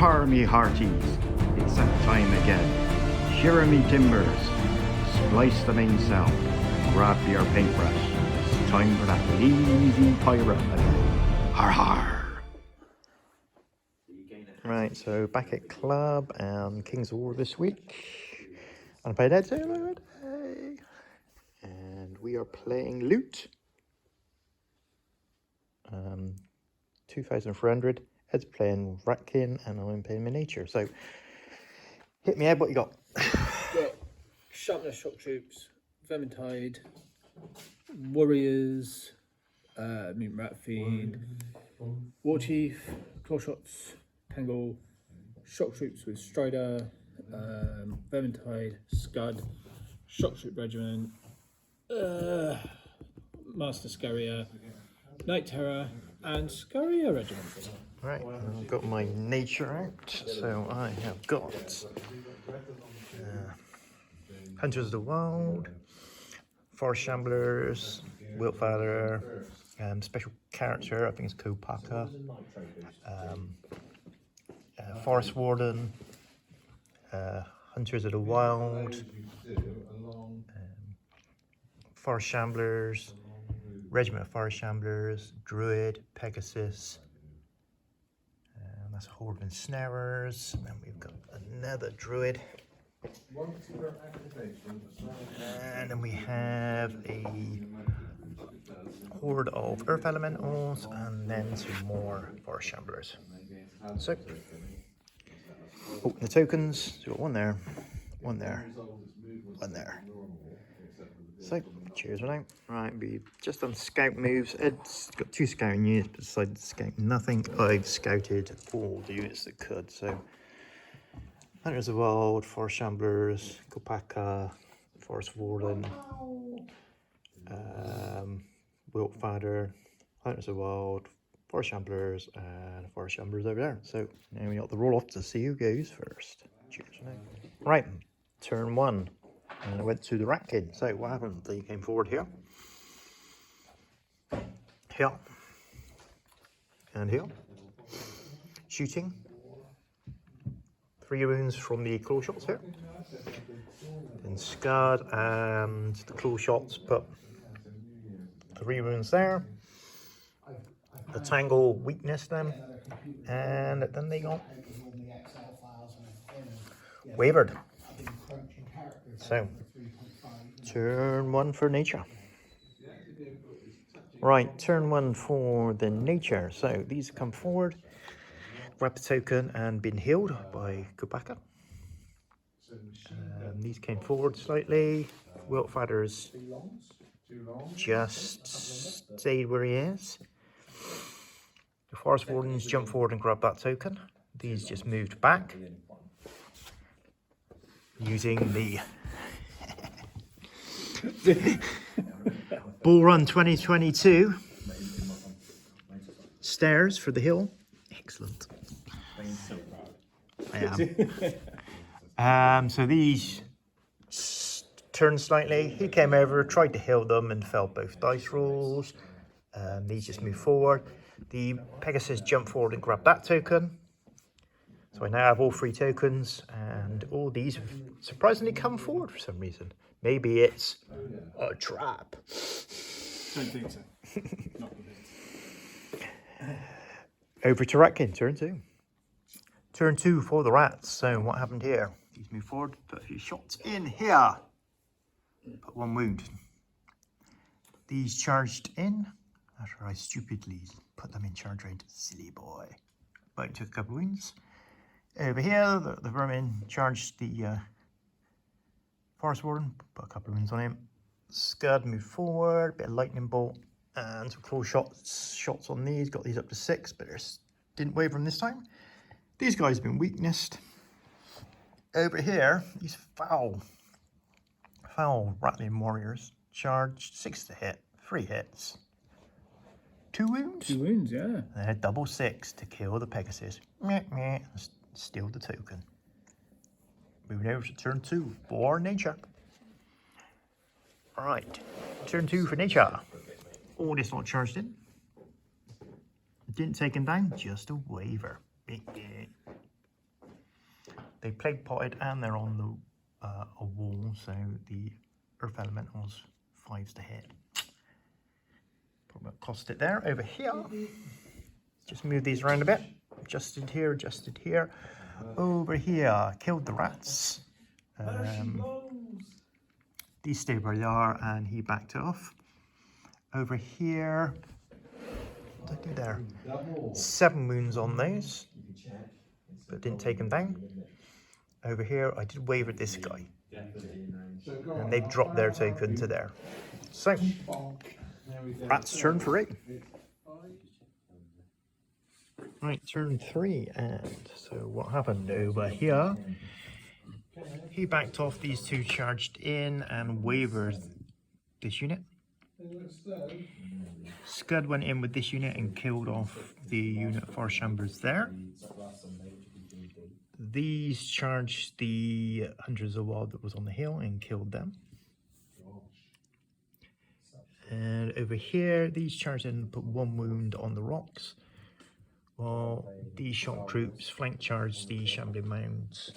har me hearties, it's that time again. Shear me timbers, splice the mainsail, grab your paintbrush. It's time for that lazy pirate again. Har har! Right, so back at club and King's War this week. And I played Ed today. And we are playing Loot. 2,400. Ed's playing Ratkin and I'm playing Miniature. So, hit me, Ed, what you got? Got Sharpness Shock Troops, Vermintide, Warriors, Rat Fiend, War Chief, Claw Shots, Tangle, Shock Troops with Strider, Vermintide, Scud, Shock Troop Regiment, Master Scurrier, Night Terror, and Scurrier Regiment. Right, I've got my nature out, so I have got Hunters of the Wild, Forest Shamblers, Wiltfather, special character, I think it's Kopaka, Forest Warden, Hunters of the Wild, Forest Shamblers, Regiment of Forest Shamblers, Druid, Pegasus, that's Horde of Ensnarers, and then we've got another Druid, and then we have a Horde of Earth Elementals, and then some more Forest Shamblers. So, the tokens, so we've got one there, one there, one there. So, cheers for now. Right, we've just done scout moves. Ed's got 2 scouting units, but decided to scout nothing. I've scouted all the units that could. So, Hunters of the Wild, Forest Shamblers, Kopaka, Forest Warden, Wiltfather, Hunters of the Wild, Forest Shamblers, and Forest Shamblers over there. So, now we got the roll off to see who goes first. Cheers for now. Right, turn 1. And I went to the Ratkin. So what happened? They came forward here. Here. And here. Shooting. 3 wounds from the claw shots here. Then Scud and the claw shots put 3 wounds there. The Tangle weakness them. And then they got wavered. So, turn 1 for nature. Right, turn 1 for the nature. So, these come forward, grab the token and been healed by Kopaka. These came forward slightly. Wiltfather's just stayed where he is. The Forest Wardens jump forward and grab that token. These just moved back using the Bull Run 2022 stairs for the hill. Excellent. I am. So these turned slightly. He came over, tried to heal them and failed both dice rolls. These just moved forward. The Pegasus jumped forward and grabbed that token. So I now have all 3 tokens, and all these have surprisingly come forward for some reason. Maybe it's a trap. Don't think so. Not convinced. Over to Ratkin, turn 2. Turn 2 for the rats. So what happened here? These move forward, put a few shots in here. Put 1 wound. These charged in after I stupidly put them in charge range. Silly boy. But took a couple wounds. Over here, the vermin charged the Forest Warden, put a couple of wounds on him. Scud moved forward, bit of lightning bolt, and some claw shots on these. Got these up to 6, but didn't waver them this time. These guys have been weaknessed. Over here, these foul Rattling Warriors charged 6 to hit, 3 hits. 2 wounds? 2 wounds, yeah. They had double 6 to kill the Pegasus. Meh, meh. Steal the token. Moving over to turn 2 for nature. Alright, turn 2 for nature. All this not charged in. Didn't take him down, just a waiver. They plague potted and they're on the a wall, so the earth elementals 5s to hit. Probably cost it there. Over here, just move these around a bit. Adjusted here, adjusted here. Over here, killed the rats. These stayed where they are and he backed off. Over here, what did I do there? 7 wounds on those, but didn't take him down. Over here, I did waver this guy. And they've dropped their token to there. So, rats turn 3. Right, turn 3, and so what happened over here? He backed off, these 2 charged in and wavered this unit. Scud went in with this unit and killed off the unit for Chambers there. These charged the hundreds of wild that was on the hill and killed them. And over here, these charged in and put 1 wound on the rocks. While these shock troops flank charged the shambling mounds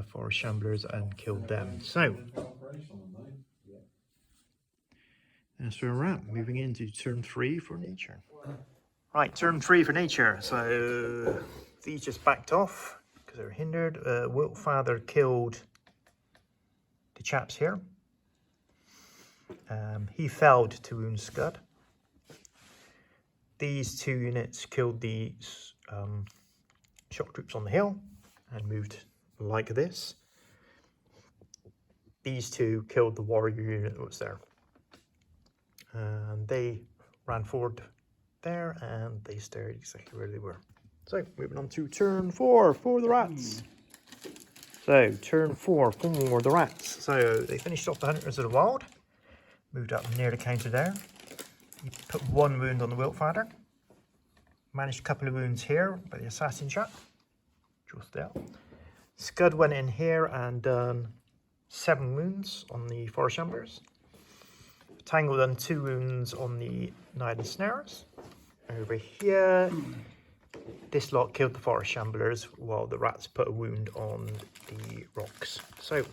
for Shamblers and killed them. So, that's where we're at. Moving into turn 3 for nature. Right, turn 3 for nature. So, these just backed off because they were hindered. Wiltfather killed the chaps here. He felled 2 wounds Scud. These 2 units killed the shock troops on the hill and moved like this. These 2 killed the warrior unit that was there. And they ran forward there and they stayed exactly where they were. So, moving on to turn 4 for the rats. So, turn 4 for the rats. So, they finished off the Hunters of the Wild. Moved up near the counter there. He put 1 wound on the Wiltfather. Managed a couple of wounds here by the assassin chap. Just there. Scud went in here and done 7 wounds on the Forest Shamblers. Tangle done 2 wounds on the Knight and Snares. Over here, this lot killed the Forest Shamblers while the rats put a wound on the rocks. So,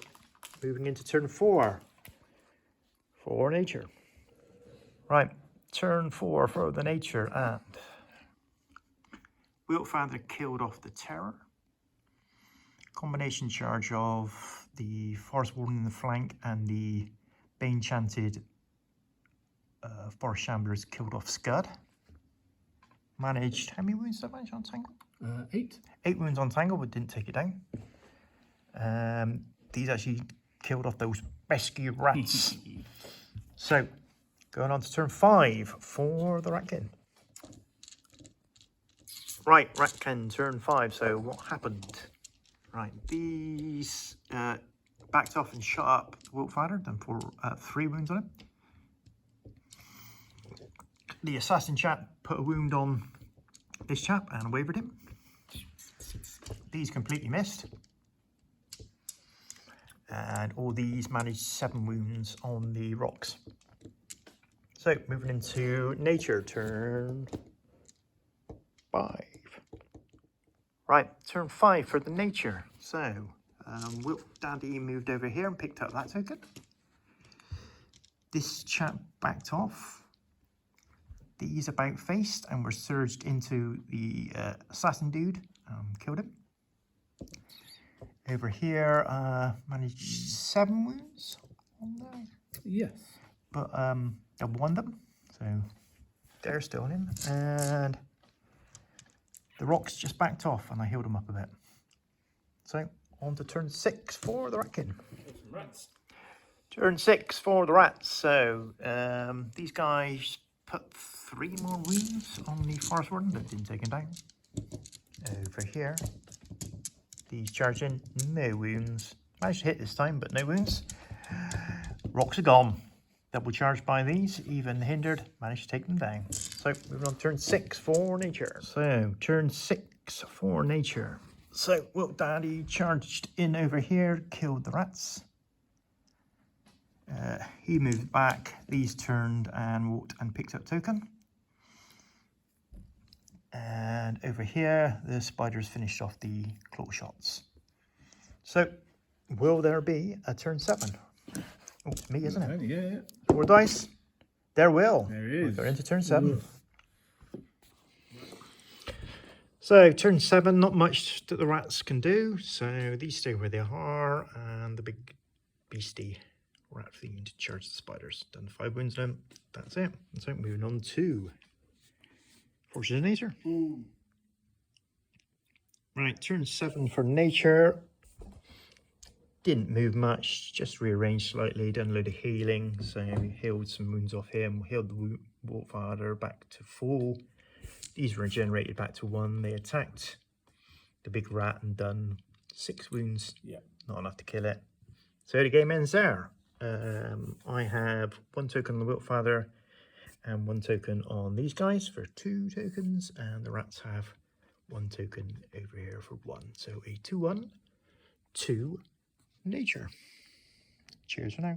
moving into turn 4 for nature. Right, turn 4 for the nature, and Wiltfather killed off the Terror. Combination charge of the Forest Warden in the flank and the Bane Chanted Forest Shamblers killed off Scud. Managed, how many wounds did I manage on Tangle? 8. 8 wounds on Tangle, but didn't take it down. These actually killed off those pesky rats. So, going on to turn 5 for the Ratkin. Right, Ratkin, turn 5. So, what happened? Right, these backed off and shot up Wiltfather, done 3 wounds on him. The assassin chap put a wound on this chap and wavered him. These completely missed. And all these managed 7 wounds on the rocks. So, moving into nature, turn 5. Right, turn 5 for the nature. So, Wilt Daddy moved over here and picked up that token. This chap backed off. These about faced and were surged into the assassin dude. Killed him. Over here, managed 7 wounds on there. Yes. But I won them, so they're still on him. And the rocks just backed off and I healed them up a bit. So, on to turn 6 for the Ratkin. Rats. Turn 6 for the rats. So, these guys put 3 more wounds on the Forest Warden, but didn't take him down. Over here, these charge in, no wounds. Managed to hit this time, but no wounds. Rocks are gone. Double charged by these, even hindered, managed to take them down. So, moving on to turn 6 for nature. So, turn 6 for nature. So, Wilt Daddy charged in over here, killed the rats. He moved back, these turned and walked and picked up token. And over here, the spiders finished off the claw shots. So, will there be a turn 7? Oh, it's me, isn't it? Yeah. 4 dice. There will. There it We is. got into turn 7. So, turn 7, not much that the rats can do. So, these stay where they are. And the big beastie rat fiend to charge the spiders. Done 5 wounds now. That's it. So, moving on to Forces of Nature. Right, turn 7 for Nature. Didn't move much, just rearranged slightly, done a load of healing. So, healed some wounds off him, healed the Wolffather back to full. These were regenerated back to 1. They attacked the big rat and done 6 wounds. Yeah. Not enough to kill it. So the game ends there. I have 1 token on the Wiltfather and 1 token on these guys for 2 tokens. And the rats have 1 token over here for 1. So a 2-1 to Nature. Cheers for now.